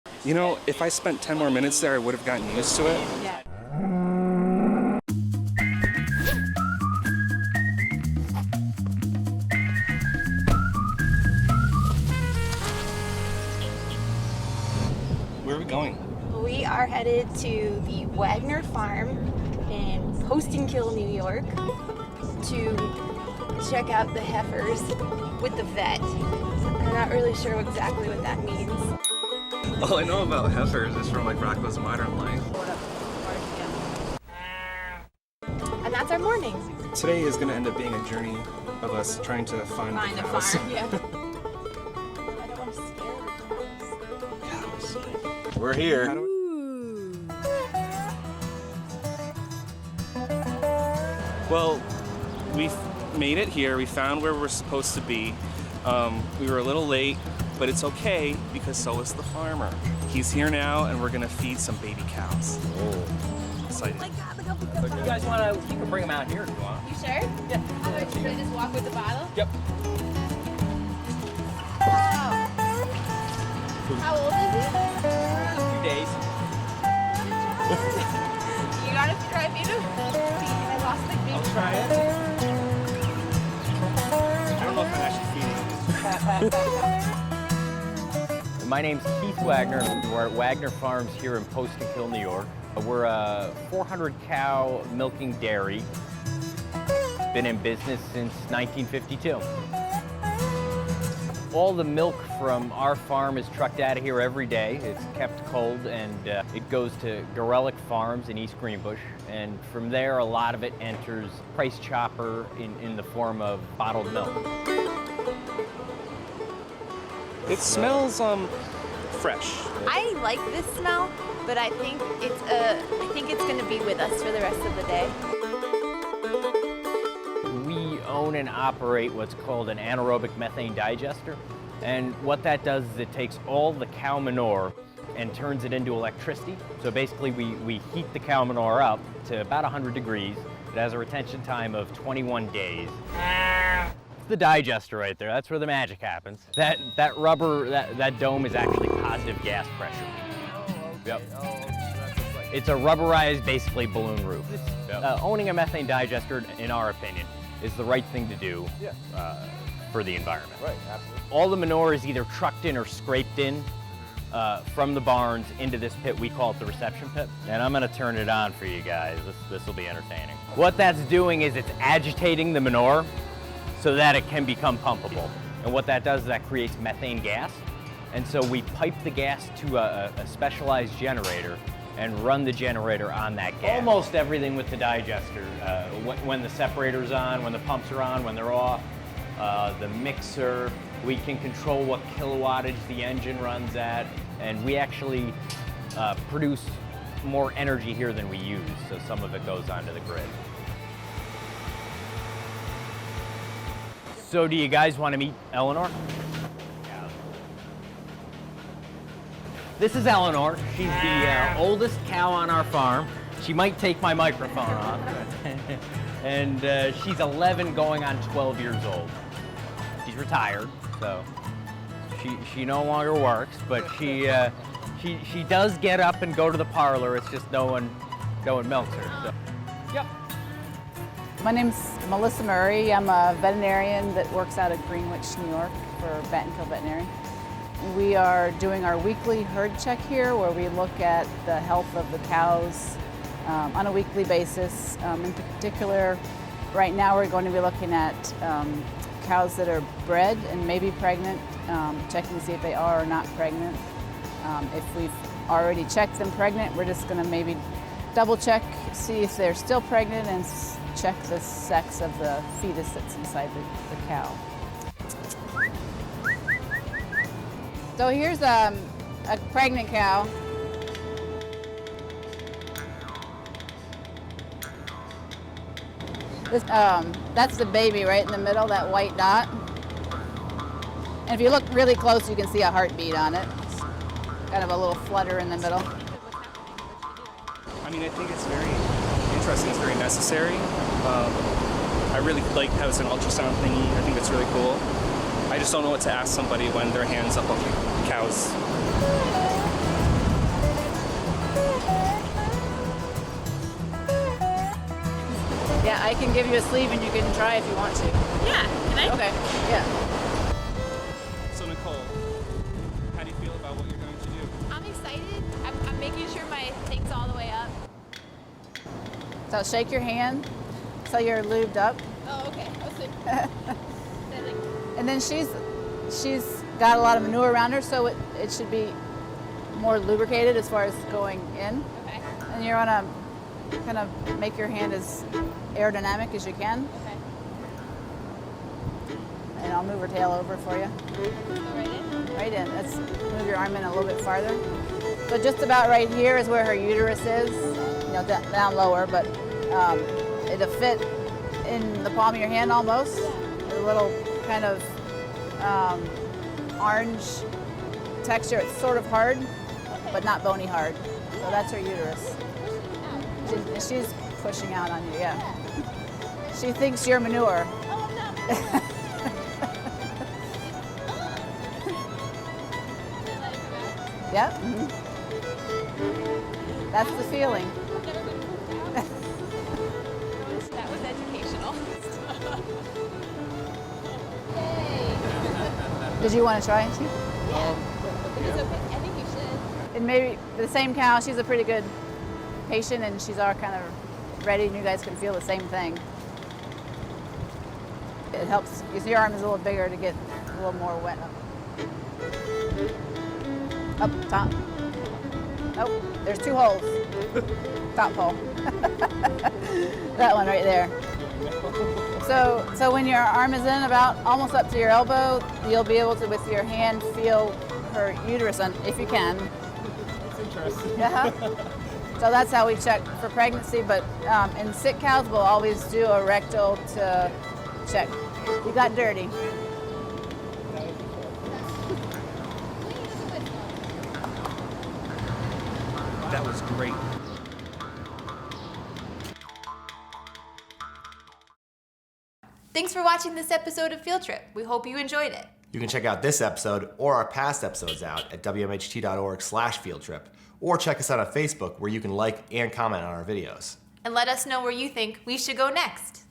You know, if I spent 10 more minutes there, I would have gotten used to it. Yeah. Where are we going? We are headed to the Wagner farm in Postingkill, New York to check out the heifers with the vet. I'm not really sure exactly what that means. All I know about heifers is from like Rocco's Modern Life. And that's our morning. Today is going to end up being a journey of us trying to find the a cows. farm, yeah. I don't want to scare the cows. We're here. Well, we've made it here. We found where we're supposed to be. We were a little late, but it's okay because so is the farmer. He's here now, and we're gonna feed some baby cows. Oh. Excited. Oh my God, look how big. You guys want to, you can bring them out here if you want. You sure? Yeah. How about you just walk with the bottle? Yep. Wow. How old is he? A few days. You got to try feed him? I lost the baby. I'll try it. I don't know if I'm actually feeding. My name's Keith Wagner. We're at Wagner Farms here in Postingkill, New York. We're a 400 cow milking dairy. Been in business since 1952. All the milk from our farm is trucked out of here every day. It's kept cold, and it goes to Gorelick Farms in East Greenbush. And from there, a lot of it enters Price Chopper in the form of bottled milk. It smells fresh. I like this smell, but I think it's going to be with us for the rest of the day. We own and operate what's called an anaerobic methane digester. And what that does is it takes all the cow manure and turns it into electricity. So basically we heat the cow manure up to about 100 degrees. It has a retention time of 21 days. It's the digester right there. That's where the magic happens. That rubber, that dome is actually positive gas pressure. Yep. It's a rubberized, basically, balloon roof. Owning a methane digester, in our opinion, is the right thing to do for the environment. Right, absolutely. All the manure is either trucked in or scraped in from the barns into this pit. We call it the reception pit. And I'm gonna turn it on for you guys. This will be entertaining. What that's doing is it's agitating the manure so that it can become pumpable. And what that does is that creates methane gas. And so we pipe the gas to a specialized generator and run the generator on that gas. Almost everything with the digester, when the separator's on, when the pumps are on, when they're off, the mixer, we can control what kilowattage the engine runs at, and we actually produce more energy here than we use, so some of it goes onto the grid. So do you guys want to meet Eleanor? This is Eleanor. She's the oldest cow on our farm. She might take my microphone off. And she's 11 going on 12 years old. She's retired, so she no longer works, but she does get up and go to the parlor. It's just no one milks her. So. Yep. My name's Melissa Murray. I'm a veterinarian that works out of Greenwich, New York for Battenkill Veterinary. We are doing our weekly herd check here where we look at the health of the cows on a weekly basis. In particular, right now we're going to be looking at cows that are bred and maybe pregnant, checking to see if they are or not pregnant. If we've already checked them pregnant, we're just going to maybe double check, see if they're still pregnant, and check the sex of the fetus that's inside the cow. So here's a pregnant cow. This, that's the baby right in the middle, that white dot. And if you look really close, you can see a heartbeat on it. It's kind of a little flutter in the middle. I mean, I think it's very interesting. It's very necessary. I really like how it's an ultrasound thingy. I think it's really cool. I just don't know what to ask somebody when their hand's up on the cows. I can give you a sleeve and you can try if you want to. Yeah, can I? Okay, yeah. So Nicole, how do you feel about what you're going to do? I'm excited. I'm making sure my thing's all the way up. So shake your hand so you're lubed up. Oh, okay. And then she's got a lot of manure around her, so it should be more lubricated as far as going in. Okay. And you want to kind of make your hand as aerodynamic as you can. Okay. And I'll move her tail over for you. Go right in. Right in. Let's move your arm in a little bit farther. So just about right here is where her uterus is. You know, down lower, but it'll fit in the palm of your hand almost. A little kind of orange texture. It's sort of hard, but not bony hard. So that's her uterus. She's pushing out on you, yeah. She thinks you're manure. Oh, I'm not. Yep. Mm-hmm. That's the feeling. I've never been pooped out. That was educational. Yay. Did you want to try it? If it's okay, I think you should. And maybe the same cow, she's a pretty good patient and she's all kind of ready and you guys can feel the same thing. It helps, because your arm is a little bigger to get a little more wet up. Up top. Oh, there's 2 holes. Top hole. That one right there. So when your arm is in about almost up to your elbow, you'll be able to, with your hand, feel her uterus, if you can. That's interesting. Uh-huh. So that's how we check for pregnancy, but in sick cows, we'll always do a rectal to check. You got dirty. That was great. Thanks for watching this episode of Field Trip. We hope you enjoyed it. You can check out this episode or our past episodes out at WMHT.org/fieldtrip, or check us out on Facebook where you can like and comment on our videos. And let us know where you think we should go next.